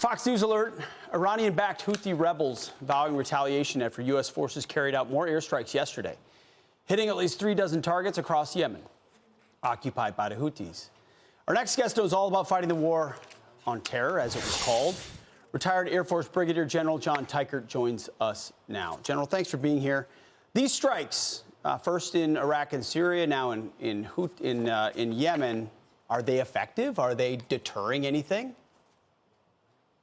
Fox News alert, Iranian-backed Houthi rebels vowing retaliation after U.S. forces carried out more airstrikes yesterday, hitting at least 36 targets across Yemen, occupied by the Houthis. Our next guest knows all about fighting the war on terror, as it was called. Retired Air Force Brigadier General John Teichert joins us now. General, thanks for being here. These strikes, first in Iraq and Syria, now in Yemen, are they effective? Are they deterring anything?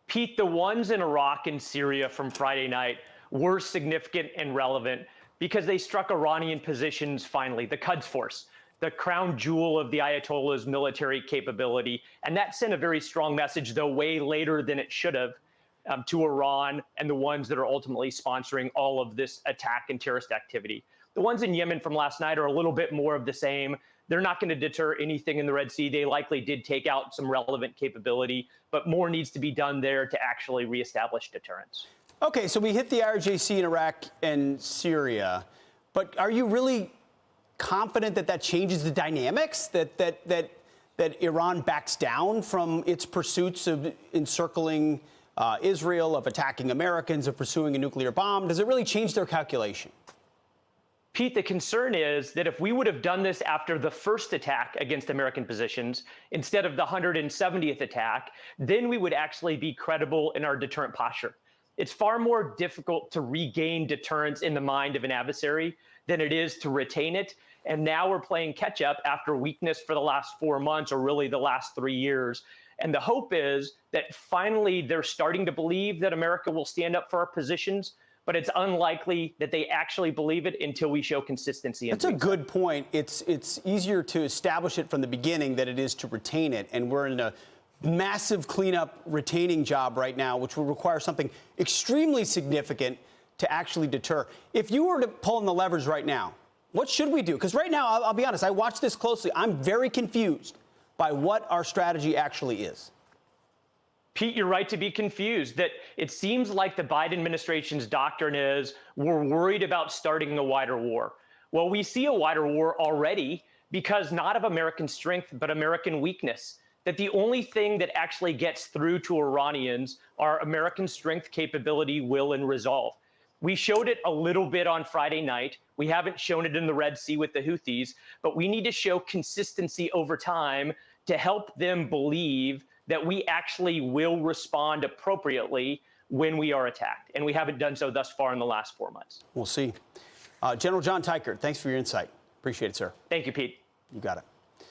Pete, the ones in Iraq and Syria from Friday night were significant and relevant because they struck Iranian positions finally, the Quds Force, the crown jewel of the Ayatollah's military capability. And that sent a very strong message, though way later than it should have, to Iran and the ones that are ultimately sponsoring all of this attack and terrorist activity. The ones in Yemen from last night are a little bit more of the same. They're not going to deter anything in the Red Sea. They likely did take out some relevant capability, but more needs to be done there to actually reestablish deterrence. Okay, so we hit the RJC in Iraq and Syria, but are you really confident that that changes the dynamics, that Iran backs down from its pursuits of encircling Israel, of attacking Americans, of pursuing a nuclear bomb? Does it really change their calculation? Pete, the concern is that if we would have done this after the first attack against American positions, instead of the 170th attack, then we would actually be credible in our deterrent posture. It's far more difficult to regain deterrence in the mind of an adversary than it is to retain it. And now we're playing catch up after weakness for the last 4 months, or really the last 3 years. And the hope is that finally they're starting to believe that America will stand up for our positions, but it's unlikely that they actually believe it until we show consistency. That's a good point. It's easier to establish it from the beginning than it is to retain it. And we're in a massive cleanup retaining job right now, which will require something extremely significant to actually deter. If you were to pull on the levers right now, what should we do? Because right now, I'll be honest, I watch this closely. I'm very confused by what our strategy actually is. Pete, you're right to be confused. That it seems like the Biden administration's doctrine is we're worried about starting a wider war. Well, we see a wider war already because not of American strength, but American weakness. That the only thing that actually gets through to Iranians are American strength, capability, will, and resolve. We showed it a little bit on Friday night. We haven't shown it in the Red Sea with the Houthis, but we need to show consistency over time to help them believe that we actually will respond appropriately when we are attacked. And we haven't done so thus far in the last 4 months. We'll see. General John Teichert, thanks for your insight. Appreciate it, sir. Thank you, Pete. You got it.